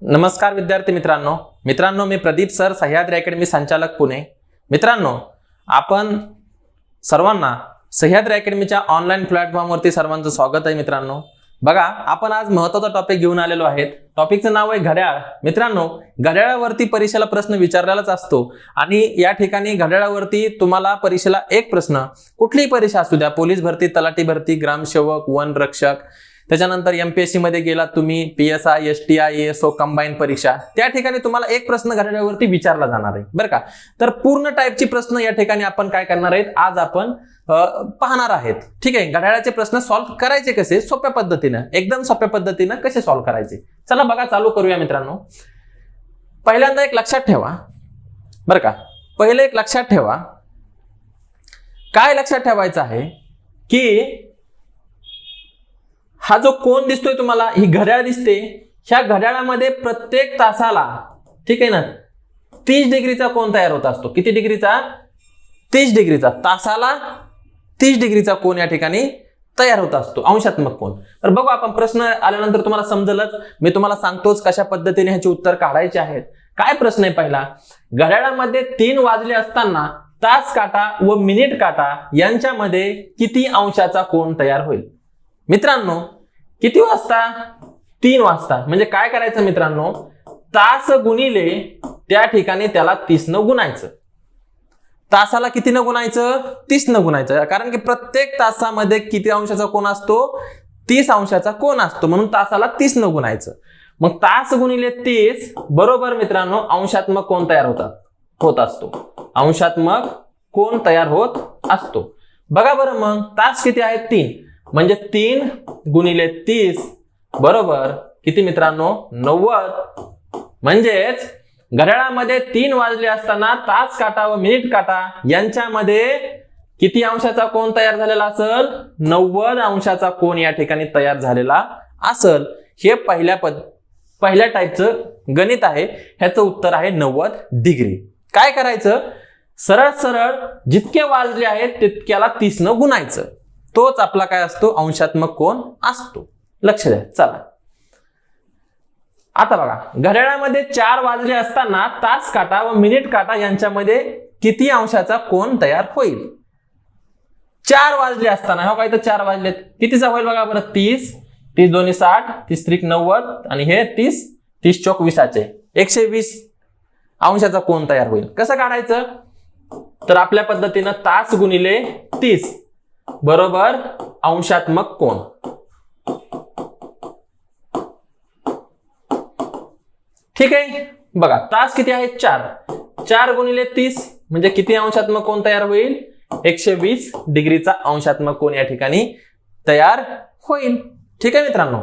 नमस्कार विद्यार्थी मित्रांनो मी प्रदीप सर, सह्याद्री अकॅडमी संचालक पुणे। मित्रांनो, आपण सर्वांना सह्याद्री अकॅडमीच्या ऑनलाईन प्लॅटफॉर्मवरती सर्वांचं स्वागत आहे। मित्रांनो बघा, आपण आज महत्त्वाचा टॉपिक घेऊन आलेलो आहे। टॉपिकचं नाव आहे घड्याळ। मित्रांनो, घड्याळावरती परीक्षेला प्रश्न विचारलेलाच असतो आणि या ठिकाणी घड्याळावरती तुम्हाला परीक्षेला एक प्रश्न, कुठलीही परीक्षा असू द्या, पोलीस भरती, तलाठी भरती, ग्रामसेवक, वन रक्षक, त्याच्यानंतर एमपीएससी मध्ये गेलात तुम्ही, पीएसआय, एसटीआय, एएसओ कंबाईन परीक्षा, त्या ठिकाणी तुम्हाला एक प्रश्न घड्याळावरती विचारला जाणार आहे बरं का। तर पूर्ण टाईपची प्रश्न या ठिकाणी आपण काय करणार आहेत, आज आपण पाहणार आहेत। ठीक आहे, घड्याळाचे प्रश्न सॉल्व्ह करायचे कसे, सोप्या पद्धतीने, एकदम सोप्या पद्धतीने कसे सॉल्व्ह करायचे, चला बघा चालू करूया। मित्रांनो, पहिल्यांदा एक लक्षात ठेवा बरं का, पहिले एक लक्षात ठेवा, काय लक्षात ठेवायचं आहे की हा जो कोन दिसतोय तुम्हाला, ही घड्याळ दिसते, ह्या घड्याळामध्ये प्रत्येक तासाला, ठीक आहे ना, 30 डिग्रीचा कोन तयार होत असतो। किती डिग्रीचा? 30 डिग्रीचा, तासाला 30 डिग्रीचा कोन या ठिकाणी तयार होत असतो, अंशात्मक कोन। तर बघू आपण, प्रश्न आल्यानंतर तुम्हाला समजेलच, मी तुम्हाला सांगतोच कशा पद्धतीने ह्याचे उत्तर काढायचे आहेत। काय प्रश्न आहे पहिला, घड्याळामध्ये 3 वाजले असताना तास काटा व मिनिट काटा यांच्यामध्ये किती अंशाचा कोन तयार होईल? मित्रांनो, किती वाजता? 3 वाजता। म्हणजे काय करायचं मित्रांनो, तास गुणिले त्या ठिकाणी त्याला 30 न गुणायचं। तासाला किती न गुणायचं? 30 न गुणायचं, कारण की प्रत्येक तासामध्ये किती अंशाचा कोन असतो? 30 अंशाचा कोन असतो, म्हणून तासाला 30 न गुणायचं। मग तास गुणिले 30 बरोबर मित्रांनो अंशात्मक कोन तयार होत असतो, अंशात्मक कोन तयार होत असतो। बघा बरं, मग तास किती आहेत? 3, म्हणजे 3 गुणिले 30 बरोबर किती मित्रांनो? 90। म्हणजेच घड्याळामध्ये 3 वाजले असताना तास काटा व मिनिट काटा यांच्यामध्ये किती अंशाचा कोन तयार झालेला असेल? 90 अंशाचा कोन या ठिकाणी तयार झालेला असेल। हे पहिल्या टाईपचं गणित आहे, ह्याचं उत्तर आहे 90 डिग्री। काय करायचं, सरळ सरळ जितके वाजले आहेत तितक्याला 30 न गुणायचं, तोच आपला काय असतो? अंशात्मक कोन असतो। लक्ष द्या। चला आता बघा, घड्याळामध्ये 4 वाजले असताना तास काटा व मिनिट काटा यांच्यामध्ये किती अंशाचा कोन तयार होईल? 4 वाजले असताना, हो काय, तर 4 वाजलेत, कितीचा होईल बघा बरं? 30, 30 दोन्ही 60, 30 त्रिक 90 आणि हे 30, 30 चौक 20चे 120 अंशाचा कोन तयार होईल। कसं काढायचं? तर आपल्या पद्धतीनं तास गुणिले 30 बरोबर अंशात्मक कोन। ठीक आहे, बघा तास किती आहेत? 4 गुणिले 30 म्हणजे किती अंशात्मक कोन तयार होईल? 120 डिग्रीचा अंशात्मक कोन या ठिकाणी तयार होईल। ठीक आहे मित्रांनो,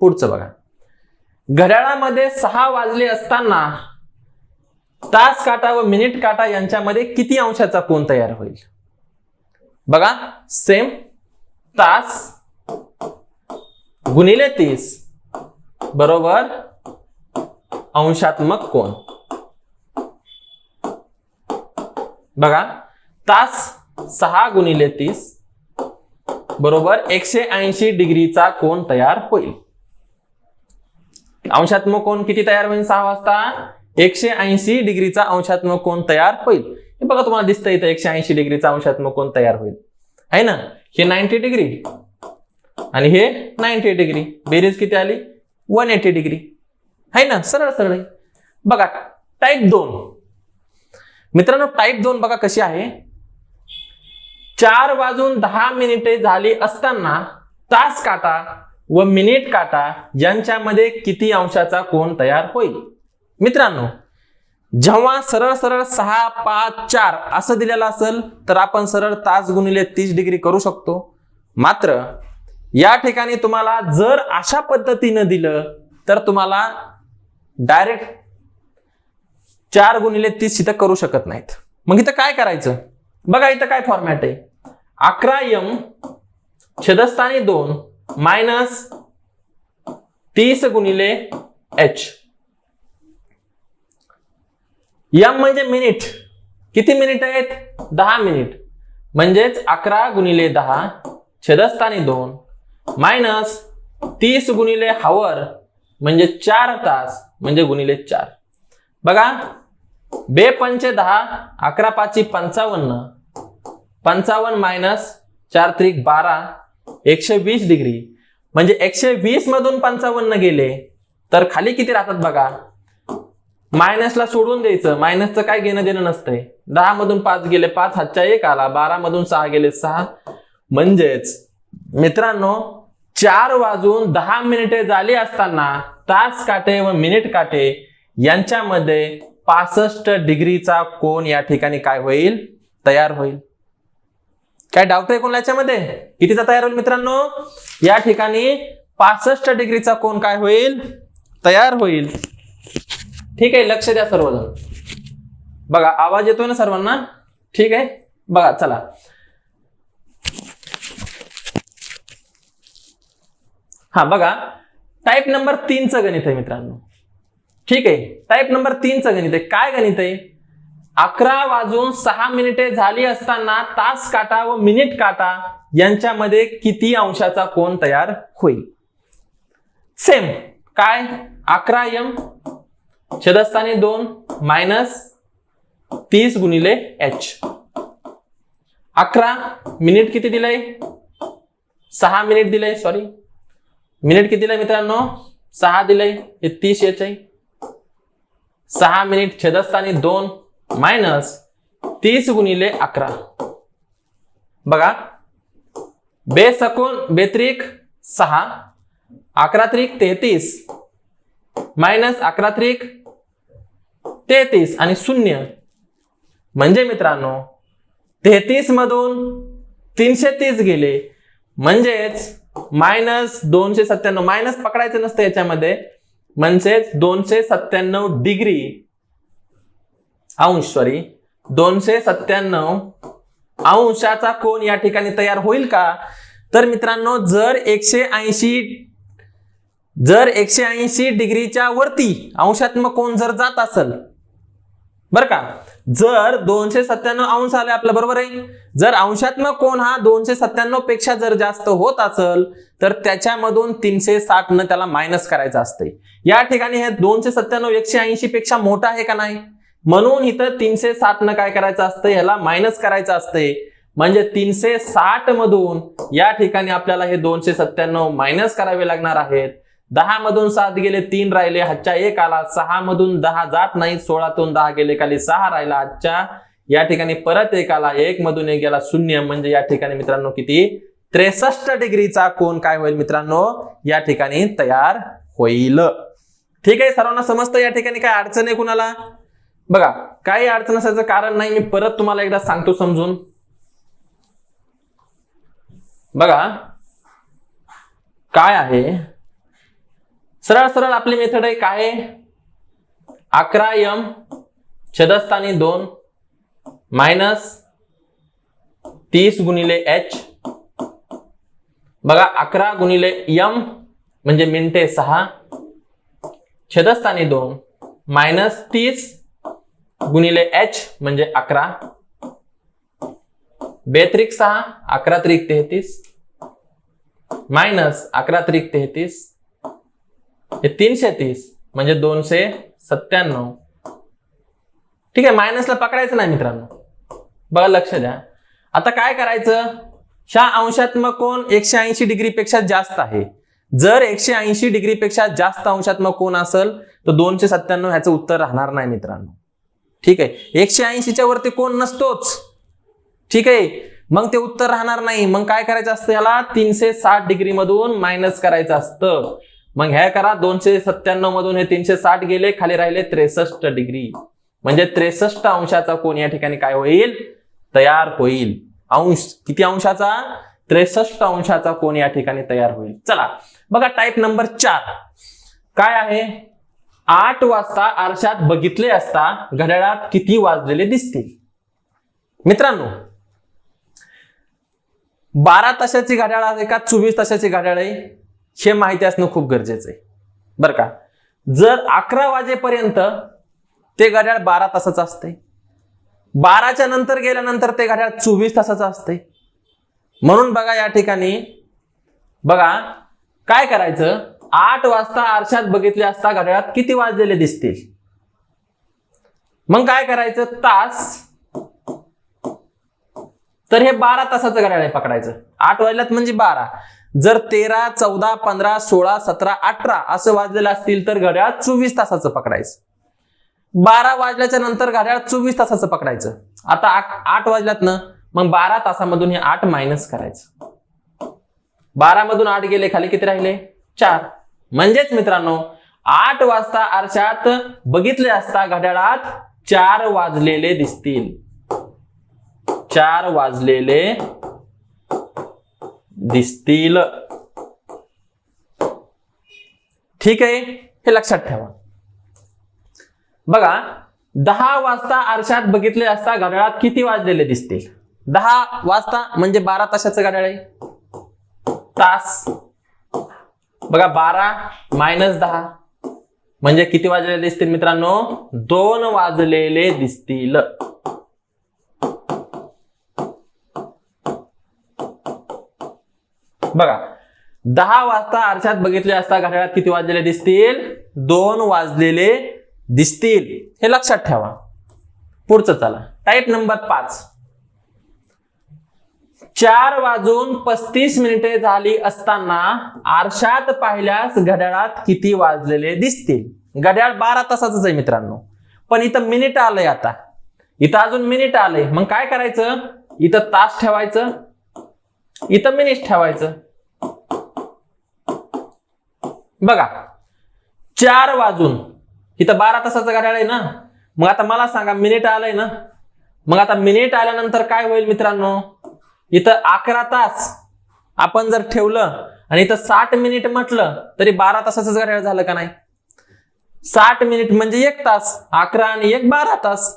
पुढचं बघा, घड्याळामध्ये 6 वाजले असताना तास काटा व मिनिट काटा यांच्यामध्ये किती अंशाचा कोन तयार होईल? बघा सेम, तास गुणिले 30 बरोबर अंशात्मक कोन। बघा, तास 6 गुणिले 30 बरोबर 180 डिग्रीचा कोन तयार होईल। अंशात्मक कोन किती तयार होईल? 6 वाजता 180 डिग्रीचा अंशात्मक कोन तयार होईल। हे बघा तुम्हाला दिसतंय इथं 180 डिग्रीचा अंशात्मक कोन तयार होईल, आहे ना। हे 90 डिग्री आणि हे 90 डिग्री, बेरीज किती आली? 180 डिग्री, आहे ना, सरळ सरळ। बघा टाईप 2 मित्रांनो, टाईप 2 बघा कशी आहे, 4 वाजून 10 मिनिटे झाली असताना तास काटा व मिनिट काटा यांच्यामध्ये किती अंशाचा कोन तयार होईल? मित्रांनो, जेव्हा सरळ सरळ 6, 5, 4 असं दिलेलं असेल तर आपण सरळ तास गुणिले 30 डिग्री करू शकतो। मात्र या ठिकाणी तुम्हाला जर अशा पद्धतीनं दिलं तर तुम्हाला डायरेक्ट 4 गुणिले 30 इथं करू शकत नाहीत। मग इथं काय करायचं? बघा इथं काय फॉर्मॅट आहे, 11m छेदस्थानी 2 मायनस 30 गुणिले h। m म्हणजे मिनिट, किती मिनिट आहेत? 10 मिनिट, म्हणजेच 11 गुणिले 10 छेदस्थानी 2 मायनस 30 गुणिले हावर म्हणजे 4 तास म्हणजे गुणिले 4. बघा 2 पंचे 10, 11 पाची 55, 55 मायनस 4 त्रिक 12, 120 डिग्री. म्हणजे 120 मधून 55 गेले तर खाली किती राहतात बघा. मायनसला सोडून द्यायचं, मायनसचं काय घेणं देणं नसतंय. 10 मधून 5 गेले 5, हातच्या 1 आला. 12 मधून 6 गेले 6. म्हणजेच मित्रांनो 4 वाजून 10 मिनिटे झाली असताना तास काटे व मिनिट काटे यांच्यामध्ये 65 डिग्रीचा कोन या ठिकाणी काय होईल, तयार होईल. काय डाऊट आहे कोणाला याच्यामध्ये? कितीचा तयार होईल मित्रांनो? या ठिकाणी 65 डिग्रीचा कोन काय होईल, तयार होईल. ठीक आहे, लक्ष द्या सर्वजण. बघा आवाज येतोय ना सर्वांना? ठीक आहे, बघा चला. हा बघा टाइप नंबर 3 चं गणित आहे मित्रांनो. ठीक आहे, टाइप नंबर 3 चं गणित आहे. काय गणित आहे? 11 वाजून 6 मिनिटे झाली असताना तास काटा व मिनिट काटा यांच्यामध्ये किती अंशाचा कोन तयार होईल? सेम काय, 11m छेदस्थानी 2 मायनस 30 गुणिले h. 11 मिनिट किती दिलंय? 6 मिनिट दिलंय. सॉरी, मिनिट किती दिलंय मित्रांनो? 6 दिलंय. हे 30 h आहे. 6 मिनिट छेदस्थानी 2 मायनस 30 गुणिले 11. बघा 2 सकून 2 त्रिक 6, 11 त्रिक 33 मायनस 11 त्रिक 33 आणि 0. म्हणजे मित्रांनो 33 मधून 330 गेले म्हणजेच मायनस 297. मायनस पकडायचं नसतं याच्यामध्ये, म्हणजेच 297 डिग्री अंश, सॉरी 297 अंशाचा कोन या ठिकाणी तयार होईल का? तर मित्रांनो जर 180 डिग्रीच्या वरती अंशात्मक कोन जर जात असेल, बर का, जर 297 अंश आले आपल्या बरोबर आहे, जर अंशात्मक कोन हा 297 पेक्षा जर जास्त होत असेल तर त्याच्यामधून 360 न त्याला मायनस करायचं असते. या ठिकाणी हे 297 180 पेक्षा मोठा आहे का नाही, म्हणून इथं 360 न काय करायचं असतं, याला मायनस करायचं असते. म्हणजे 360 मधून या ठिकाणी आपल्याला हे 297 मायनस करावे लागणार आहेत. 10 मधून 7 गेले 3 राहिले, हातच्या 1 आला. 6 मधून 10 जात नाही, 16 तून 10 गेले खाली 6 राहिला. हातच्या या ठिकाणी परत 1 आला, 1 मधून 1 गेला 0. म्हणजे या ठिकाणी मित्रांनो किती, 63 डिग्रीचा कोन काय होईल मित्रांनो, या ठिकाणी तयार होईल. ठीक आहे, सर्वांना समजतं या ठिकाणी काय अडचण आहे कुणाला? बघा काही अडचण असायचं कारण नाही, मी परत तुम्हाला एकदा सांगतो समजून. बघा काय आहे, सरळ सरळ आपली मेथड आहे. काय, 11m छेदस्थानी 2 मायनस 30 गुणिले h. बघा 11 गुणिले m म्हणजे मिनिटे 6 छेदस्थानी 2 मायनस 30 गुणिले h म्हणजे 11. 2 त्रिक 6, 11 त्रिक 33 मायनस 11 त्रिक 33 हे 330 म्हणजे 297. ठीक आहे, मायनसला पकडायचं नाही मित्रांनो. बघा लक्ष द्या. आता काय करायचं, ह्या अंशात्मक कोन 180 डिग्री पेक्षा जास्त आहे. जर 180 डिग्री पेक्षा जास्त अंशात्मक कोन असेल तर 297 ह्याचं उत्तर राहणार नाही मित्रांनो. ठीक आहे, 180च्या वरती कोन नसतोच. ठीक आहे, मग ते उत्तर राहणार नाही. मग काय करायचं असतं, याला 360 डिग्री मधून मायनस करायचं असतं. मग ह्या करा, 297 मधून हे 360 गेले, खाली राहिले 63 डिग्री. म्हणजे 63 अंशाचा कोन या ठिकाणी काय होईल, तयार होईल. अंश किती अंशाचा, 63 अंशाचा कोन या ठिकाणी तयार होईल. चला बघा टाइप नंबर 4 काय आहे. 8 वाजता आरशात बघितले असता घड्याळात किती वाजलेले दिसतील? मित्रांनो 12 तासाची घड्याळ आहे का 24 तासाची घड्याळ आहे हे माहिती असणं खूप गरजेचं आहे बरं का. जर 11 वाजेपर्यंत ते घड्याळ 12 तासाचं असते, 12च्या नंतर गेल्यानंतर ते घड्याळ 24 तासाचं असते. म्हणून बघा या ठिकाणी बघा काय करायचं, 8 वाजता आरशात बघितले असता घड्याळात किती वाजलेले दिसतील? मग काय करायचं? तास, तर हे 12 तासाचं घड्याळ आहे पकडायचं. 8 वाजल्यात म्हणजे 12. जर 13, 14, 15, 16, 17, 18 असं वाजलेलं असतील तर घड्याळ 24 तासाचं पकडायचं. 12 वाजल्याच्या नंतर घड्याळ 24 तासाचं पकडायचं. आता 8 वाजल्यात ना, मग 12 तासामधून हे 8 मायनस करायचं. 12 मधून 8 गेले खाली, किती राहिले? 4. म्हणजेच मित्रांनो 8 वाजता आरशात बघितले असता घड्याळात 4 वाजलेले दिसतील. 4 वाजलेले दिसतील. ठीक आहे, हे लक्षात ठेवा. बघा, 10 वाजता आरशात बघितले असता घड्याळात किती वाजलेले दिसतील? 10 वाजता म्हणजे 12 तासाचं घड्याळ आहे. तास, बघा 12 मायनस 10 म्हणजे किती वाजलेले दिसतील मित्रांनो? 2 वाजलेले दिसतील. बघा, 10 वाजता आरशात बघितले असता घड्याळात किती वाजलेले दिसतील? 2 वाजलेले दिसतील. हे लक्षात ठेवा. पुढचं चला, टाईप नंबर 5. 4 वाजून 35 मिनिटे झाली असताना आरशात पाहिल्यास घड्याळात किती वाजलेले दिसतील? घड्याळ 12 तासाचंच आहे मित्रांनो, पण इथं मिनिट आलंय. आता इथं अजून मिनिट आलंय. मग काय करायचं? इथं तास ठेवायचं, इथं मिनिट ठेवायचं. बघा, 4 वाजून, इथं 12 तासाचं घड्याळ आहे ना, मग आता मला सांगा मिनिट आलंय ना, मग आता मिनिट आल्यानंतर काय होईल मित्रांनो? इथं 11 तास आपण जर ठेवलं आणि इथं 60 मिनिट म्हटलं तरी 12 तासाचं घड्याळ झालं का नाही? 60 मिनिट म्हणजे 1 तास, 11 आणि 1 12 तास.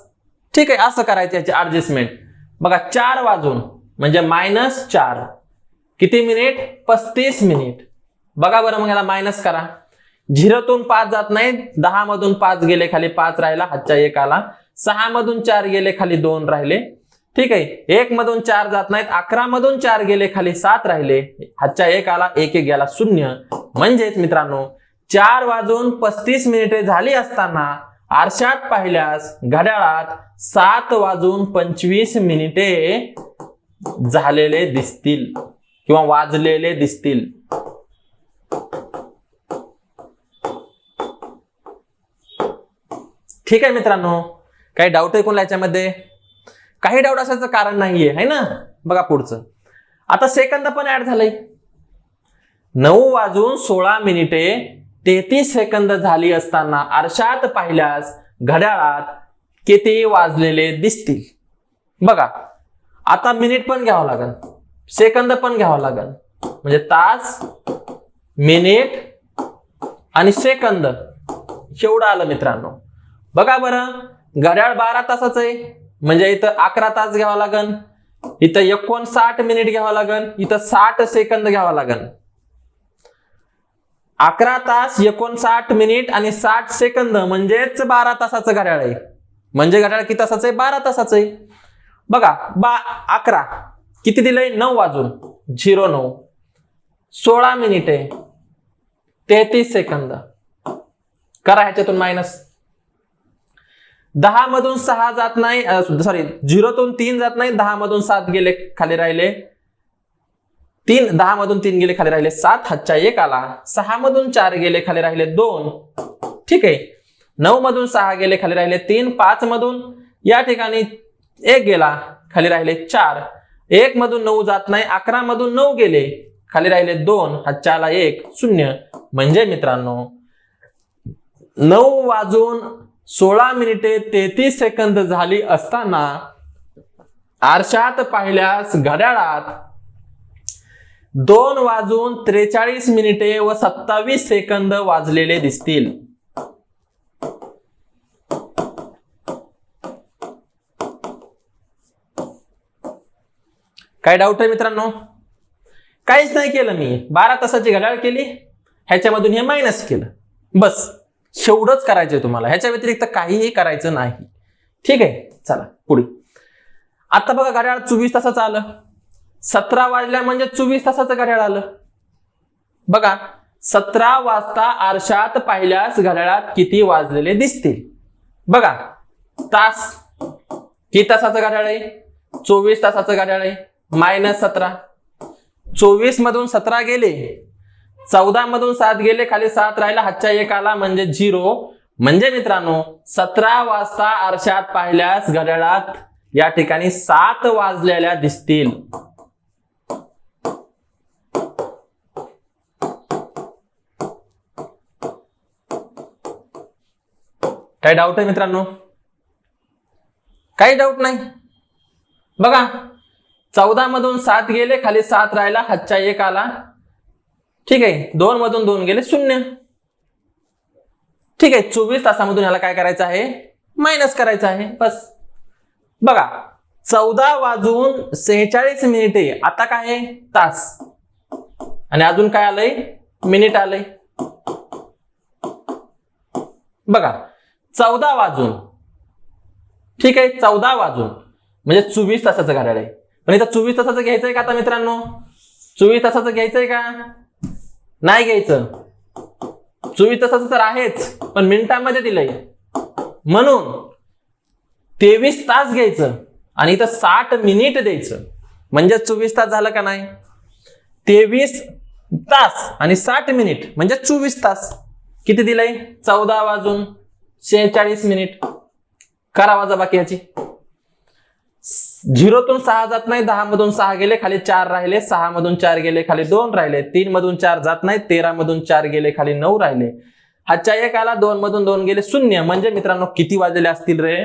ठीक आहे, असं करायचं याची ऍडजस्टमेंट. बघा, 4 वाजून म्हणजे मायनस 4, किती मिनिट? 35 मिनिट. बघा बरं, मग याला मायनस करा. 0 तून 5 जात नाही, 10 मधून 5 गेले खाली 5 राहिला, हातच्या 1 आला. 6 मधून 4 गेले खाली 2 राहिले. ठीक आहे, 1 मधून 4 जात नाहीत, 11 मधून 4 गेले खाली 7 राहिले, हातच्या 1 आला, 1 1 गेला 0. म्हणजेच मित्रांनो 4 वाजून 35 मिनिटे झाली असताना आरशात पाहिल्यास घड्याळात 7 वाजून 25 मिनिटे झालेले दिसतील किंवा वाजलेले दिसतील. ठीक आहे मित्रांनो, काही डाऊट आहे कोणाला याच्यामध्ये? काही डाऊट असायचं कारण नाहीये, है ना? बघा पुढचं, आता सेकंद पण ऍड झालंय. 9 वाजून 16 मिनिटे 33 सेकंद झाली असताना आरशात पाहिल्यास घड्याळात किती वाजलेले दिसतील? बघा, आता मिनिट पण घ्यावं लागेल, सेकंद पण घ्यावं लागेल, म्हणजे तास, मिनिट आणि सेकंद एवढं आलं मित्रांनो. बघा बरं, घड्याळ 12 तासाचं आहे म्हणजे इथं 11 तास घ्यावा लागेल, इथं 59 मिनिट घ्यावा लागेल, इथं 60 सेकंद घ्यावा लागेल. 11 तास 59 मिनिट आणि 60 सेकंद म्हणजेच 12 तासाचं घड्याळ आहे. म्हणजे घड्याळ किती तासाचं आहे? 12 तासाचं आहे. बघा, 11 किती दिलंय? 9 वाजून 09, 16 मिनिटे 33 सेकंद. करा ह्याच्यातून मायनस. 10 मधून 6 जात नाही, सॉरी 0 तून 3 जात नाही, 10 मधून 7 गेले खाली राहिले 3, 10 मधून 3 गेले खाली राहिले 7, हातच्या 1 आला. 6 मधून 4 गेले खाली राहिले 2. ठीक आहे, 9 मधून 6 गेले खाली राहिले 3, 5 मधून या ठिकाणी 1 गेला खाली राहिले 4, 1 मधून 9 जात नाही, 11 मधून 9 गेले खाली राहिले 2, हातच्या आला 1, 0. म्हणजे मित्रांनो 9 वाजून 16 मिनिटे 33 सेकंद झाली असताना आरशात पाहिल्यास घड्याळात 2 वाजून 43 मिनिटे व 27 सेकंद वाजलेले दिसतील. काय डाऊट आहे मित्रांनो? काहीच नाही केलं मी. 12 तासाची घड्याळ केली, ह्याच्यामधून हे मायनस केलं, बस एवढंच करायचंय तुम्हाला. ह्याच्या व्यतिरिक्त काहीही करायचं नाही. ठीक आहे, चला पुढे. आता बघा, घड्याळ 24 तासाचं आलं. 17 वाजल्या म्हणजे 24 तासाचं घड्याळ आलं. बघा, 17 वाजता आरशात पाहिल्यास घड्याळात किती वाजलेले दिसतील? बघा, तास, किती तासाचं घड्याळ आहे? 24 तासाचं घड्याळ आहे. -17, 24 मधून 17 गेले, 14 मधून 7 गेले, खाली 7 राहिला, हातच्या 1 आला म्हणजे 0. म्हणजे मित्रांनो 17 वाजता आरशात पाहिल्यास घड्याळात या ठिकाणी 7 वाजलेल्या दिसतील. काही डाऊट आहे मित्रांनो? काही डाऊट नाही. बघा, 14 मधून 7 गेले, खाली 7 राहिला, हातच्या 1 आला. ठीक आहे, 2 मधून 2 गेले, 0. ठीक आहे, 24 तासामधून ह्याला काय करायचं आहे? मायनस करायचं आहे, बस. बघा, 14 वाजून 46 मिनिटे, आता काय आहे? तास. आणि अजून काय आलंय? मिनिट आलंय. बघा, 14 वाजून, ठीक आहे, 14 वाजून म्हणजे 24 तासाचं घड्याळ आहे. पण इथं 24 तासाचं घ्यायचंय का आता मित्रांनो? 24 तासाचं घ्यायचंय का? नाही घ्यायचं. 24 तासाचं तर आहेच, पण मिनिटांमध्ये दिलंय म्हणून 23 तास घ्यायचं आणि इथं 60 मिनिट द्यायचं. म्हणजे 24 तास झालं का नाही? 23 तास आणि 60 मिनिट म्हणजे 24 तास. किती दिलंय? 14 वाजून 46 मिनिट. करा वजाबाकी याची. 0 तून 6 जात नाही, 10 मधून 6 गेले, खाली 4 राहिले, 6 मधून 4 गेले, खाली 2 राहिले, 3 मधून 4 जात नाही, 13 मधून 4 गेले, खाली 9 राहिले, हातच्या 1 आला, 2 मधून 2 गेले, 0. म्हणजे मित्रांनो किती वाजलेले असतील रे?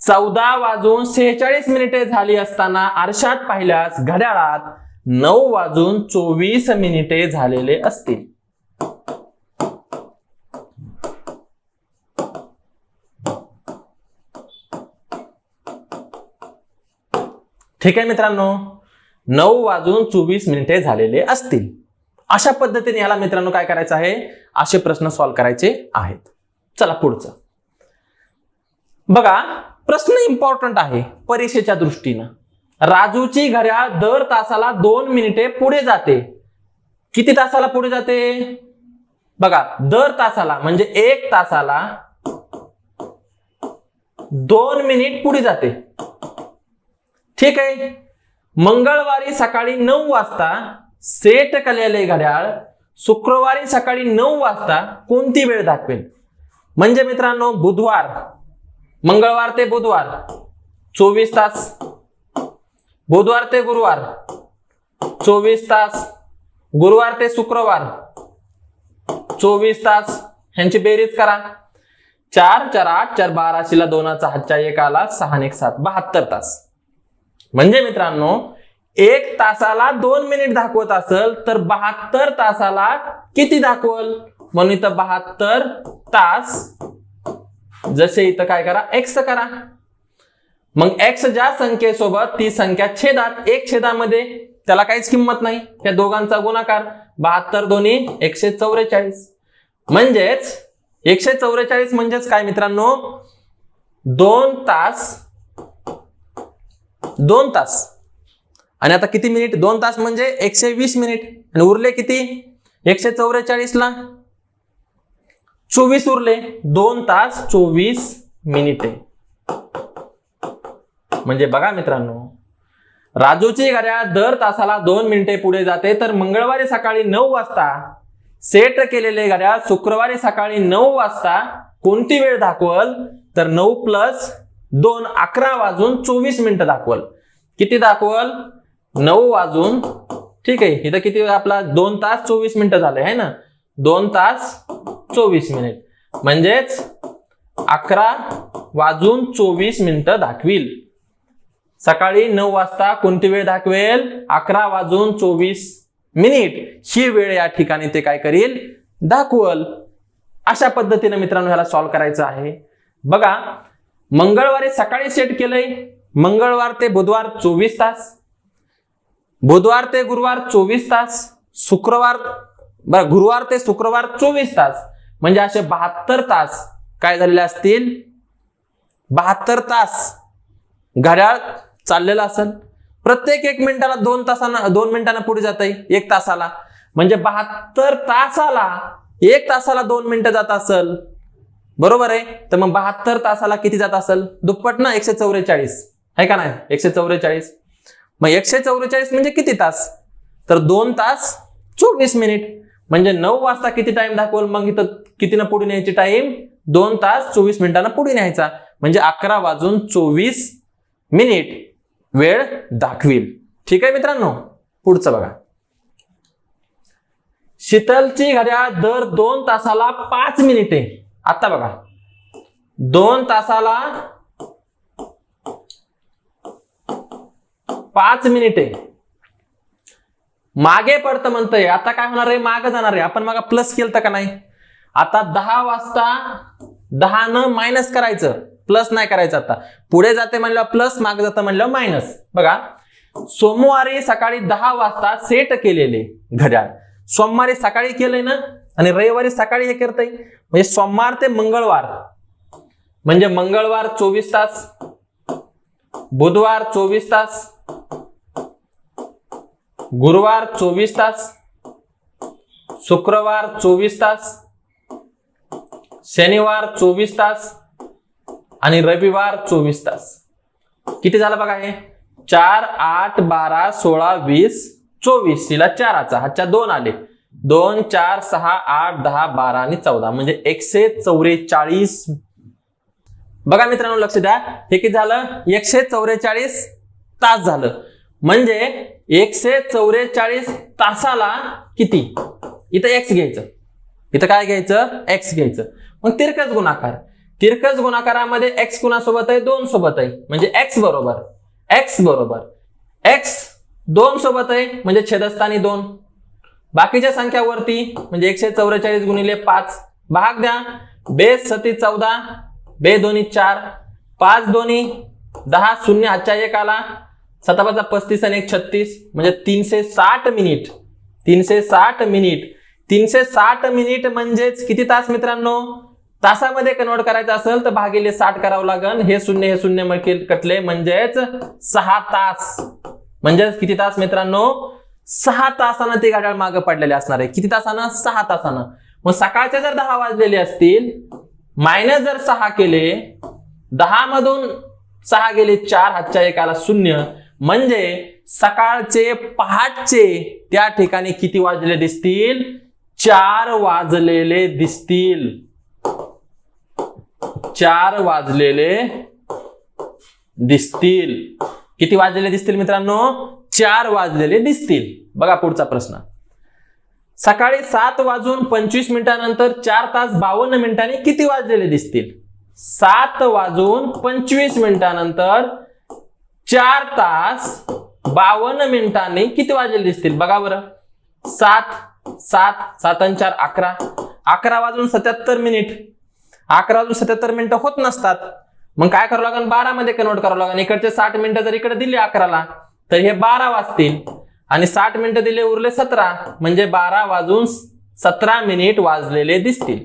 14 वाजून 46 मिनिटे झाली असताना आरशात पाहिल्यास घड्याळात 9 वाजून 24 मिनिटे झालेले असतील. ठीक आहे मित्रांनो, 9 वाजून 24 मिनिटे झालेले असतील. अशा पद्धतीने याला मित्रांनो काय करायचं आहे? असे प्रश्न सॉल्व्ह करायचे आहेत. चला पुढचं बघा. प्रश्न इम्पॉर्टंट आहे परीक्षेच्या दृष्टीनं. राजूची घड्याळ दर तासाला 2 मिनिटे पुढे जाते. किती तासाला पुढे जाते? बघा, दर तासाला म्हणजे 1 तासाला 2 मिनिट पुढे जाते. ठीक आहे. मंगळवारी सकाळी 9 वाजता सेट केलेले घड्याळ शुक्रवारी सकाळी 9 वाजता कोणती वेळ दाखवेल? म्हणजे मित्रांनो बुधवार, मंगळवार ते बुधवार 24 तास, बुधवार ते गुरुवार 24 तास, गुरुवार ते शुक्रवार 24 तास. ह्यांची बेरीज करा. 4 4 8 4 12 शिला 2चा हातच्या 1 आला, 6 1 7 72 तास. म्हणजे मित्रांनो 1 तासाला 2 मिनिट दाखवत असेल तर 72 तासाला किती दाखवल? म्हणून इथं 72 तास. जसे इथं काय करा? एक्स करा. मग एक्स ज्या संख्येसोबत ती संख्या छेदात, 1 छेदामध्ये त्याला काहीच किंमत नाही, त्या दोघांचा गुणाकार. 72 दोन्ही 144. म्हणजेच 144 म्हणजेच काय मित्रांनो? 2 तास. 2 तास. आणि आता किती मिनिट? 2 तास म्हणजे 120 मिनिट. आणि उरले किती? 144 ला 24 उरले. 2 तास 24 मिनिटे. म्हणजे बघा मित्रांनो, राजूची घड्याळ दर तासाला 2 मिनिटे पुढे जाते, तर मंगळवारी सकाळी 9 वाजता सेट केलेले घड्याळ शुक्रवारी सकाळी 9 वाजता कोणती वेळ दाखवल? तर 9 + 2 11 वाजून 24 मिनिटं दाखवल. किती दाखवल? 9 वाजून, ठीक आहे, इथं किती आपला 2 तास 24 मिनिटं झाले आहे ना, 2 तास 24 मिनिट म्हणजेच 11 वाजून 24 मिनिटं दाखविल. सकाळी 9 वाजता कोणती वेळ दाखवेल? 11 वाजून 24 मिनिट ही वेळ या ठिकाणी ते काय करील? दाखवल. अशा पद्धतीने मित्रांनो ह्याला सॉल्व्ह करायचं आहे. बघा, मंगळवारी सकाळी सेट केलंय, मंगळवार ते बुधवार 24 तास, बुधवार ते गुरुवार 24 तास, शुक्रवार गुरुवार ते शुक्रवार 24 तास. म्हणजे असे 72 तास काय झालेले असतील? 72 तास घड्याळ चाललेला असेल. प्रत्येक 1 मिनिटाला 2 मिनिटांना पुढे जात आहे 1 तासाला. म्हणजे 72 तासाला 1 तासाला 2 मिनिटं जात असेल, बरोबर आहे. तर मग 72 तासाला किती जात असेल? दुप्पट ना, 144 आहे का नाही? 144. मग 144 म्हणजे किती तास? तर 2 तास 24 मिनिट. म्हणजे 9 वाजता किती टाइम दाखवल? मग इथं कितीनं पुढे न्यायची टाइम? 2 तास 24 मिनिटांना पुढे न्यायचा, म्हणजे 11:24 वेळ दाखवील. ठीक आहे मित्रांनो, पुढचं बघा. शीतलची घड्याळ दर 2 तासाला 5 मिनिटे. आता बघा, 2 तासाला 5 मिनिटे मागे पडतं म्हणतंय. आता काय होणार आहे? मागे जाणार आहे. आपण मग प्लस केलं का नाही? आता 10 वाजता 10 न मायनस करायचं, प्लस नाही करायचं. आता पुढे जाते म्हणल्यावर प्लस, मागे जातं म्हणल्यावर मायनस. बघा, सोमवारी सकाळी 10 वाजता सेट केलेले घड्याळ सोमवारी सकाळी केलंय ना, आणि रविवारी सकाळी हे करतंय, म्हणजे सोमवार ते मंगळवार, म्हणजे मंगळवार 24 तास, बुधवार 24 तास, गुरुवार 24 तास, शुक्रवार 24 तास, शनिवार 24 तास आणि रविवार 24 तास. किती झालं बघा हे? 4, 8, 12, 16, 20, 24. तिला 4चा हातच्या 2 आले. 2, 4, 6, 8, 10, 12 आणि 14, म्हणजे 144. बघा मित्रांनो, लक्ष द्या, हे किती झालं? 144 तास झालं. म्हणजे 144 तासाला किती? इथं x घ्यायचं, इथं काय घ्यायचं? x घ्यायचं. मग तिरकस गुणाकार, तिरकस गुणाकारामध्ये x कुणासोबत आहे? 2 सोबत आहे, म्हणजे x बरोबर x 2 सोबत आहे, म्हणजे छेदस्थानी 2. बाकीच्या संख्यावरती म्हणजे 144 गुणिले 5 भाग द्या. बेस 7 14, बे 2 4, 5 2 10, 0 हातच्या 1 आला, 7 5 35 आणि 1 36, म्हणजे 360 मिनिट. 360 मिनिट 360 मिनिट म्हणजेच किती तास मित्रांनो? तासामध्ये कन्वर्ट करायचं असेल तर भागिले 60 करावं लागेल. हे शून्य कटले, म्हणजेच 6 तास. म्हणजेच किती तास मित्रांनो? 6 तासानं ते घड्याळ मागे पडलेले असणार आहे. किती तासानं? 6 तासानं. मग सकाळचे जर 10 वाजलेले असतील, मायनस जर 6 केले, 10 मधून 6 गेले, 4 हातच्या 1 आला 0, म्हणजे सकाळचे पहाटचे त्या ठिकाणी किती वाजलेले दिसतील? 4 वाजलेले दिसतील. 4 वाजलेले दिसतील. किती वाजलेले दिसतील मित्रांनो? 4 वाजलेले दिसतील. बघा पुढचा प्रश्न. सकाळी 7 वाजून 25 मिनिटांनंतर 4 तास 52 मिनिटांनी किती वाजलेले दिसतील? 7 वाजून 25 मिनिटांनंतर 4 तास 52 मिनिटांनी किती वाजलेले दिसतील? बघा बरं. 7 7 आणि 4 11, 11 वाजून 77 मिनिट. 11 वाजून 77 मिनिटं होत नसतात. मग काय करावं लागेल? 12 मध्ये कन्वर्ट करावं लागेल. इकडचे 60 मिनिटं जर इकडे दिले 11ला, तर हे 12 वाजतील, आणि 60 मिनिटं दिले उरले 17, म्हणजे 12 वाजून 17 मिनिट वाजलेले दिसतील.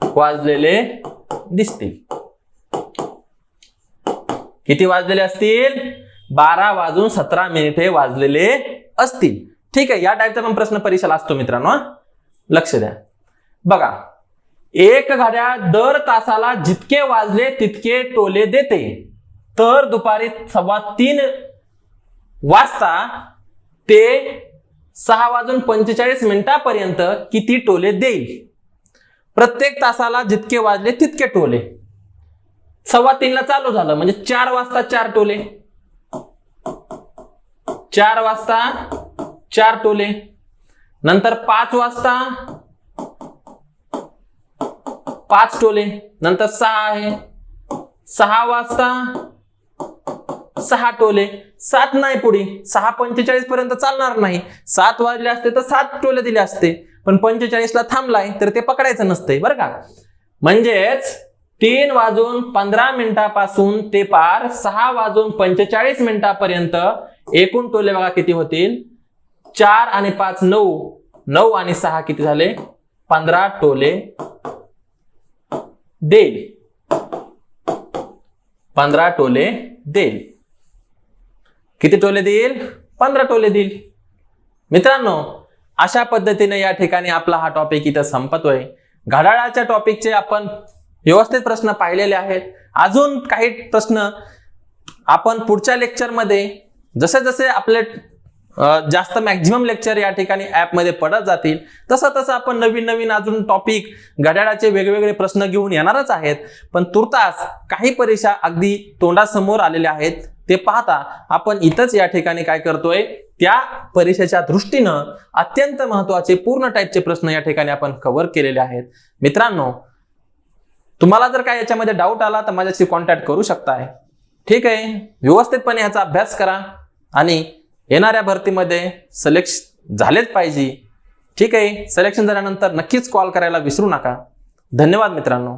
वाजलेले दिसतील. किती वाजलेले असतील? 12 वाजून 17 मिनिटे वाजलेले असतील. ठीक आहे, या टाईपचा पण प्रश्न परीक्षेला असतो मित्रांनो, लक्ष द्या. बघा, एक घड्याळ दर तासाला जितके वाजले तितके टोले देते, तर दुपारी 3:15 वाजता ते 6 वाजून 45 मिनिटापर्यंत किती टोले देईल? प्रत्येक तासाला जितके वाजले तितके टोले. 3:15 ला चालू झालं, म्हणजे 4 वाजता 4 टोले, 4 वाजता 4 टोले, नंतर 5 वाजता 5 टोले, नंतर 6 आहे, 6 वाजता 6 टोले, 7 नाही पुढे, 6:45 पर्यंत चालणार नाही. 7 वाजले असते तर 7 टोले दिले असते, पण 45 ला थांबलाय तर ते पकडायचं नसतंय बरं का. म्हणजेच 3 वाजून 15 मिनिटापासून ते पार 6 वाजून 45 मिनिटापर्यंत एकूण टोले बघा किती होतील? 4 आणि 5 9, 9 आणि 6 किती झाले? 15 टोले देईल. 15 टोले देईल. किती टोले देईल? 15 टोले देईल. मित्रांनो, अशा पद्धतीने या ठिकाणी आपला हा टॉपिक इथं संपतोय. घड्याळाच्या टॉपिकचे आपण व्यवस्थित प्रश्न पाहिलेले आहेत. अजून काही प्रश्न आपण पुढच्या लेक्चरमध्ये जसे जसे आपले जास्त मॅक्झिमम लेक्चर या ठिकाणी ॲपमध्ये पडत जातील तसं तसं आपण नवीन नवीन अजून टॉपिक घड्याळाचे वेगवेगळे प्रश्न घेऊन येणारच आहेत. पण तुर्तास काही परीक्षा अगदी तोंडासमोर आलेल्या आहेत. ते पाहता आपण इथंच या ठिकाणी काय करतोय, त्या परीक्षेच्या दृष्टीनं अत्यंत महत्त्वाचे पूर्ण टाईपचे प्रश्न या ठिकाणी आपण कव्हर केलेले आहेत. मित्रांनो, तुम्हाला जर काय याच्यामध्ये डाऊट आला तर माझ्याशी कॉन्टॅक्ट करू शकताय. ठीक आहे, व्यवस्थितपणे याचा अभ्यास करा आणि येणाऱ्या भरतीमध्ये सिलेक्ट झालेच पाहिजे. ठीक आहे, सिलेक्शन झाल्यानंतर नक्कीच कॉल करायला विसरू नका. धन्यवाद मित्रांनो.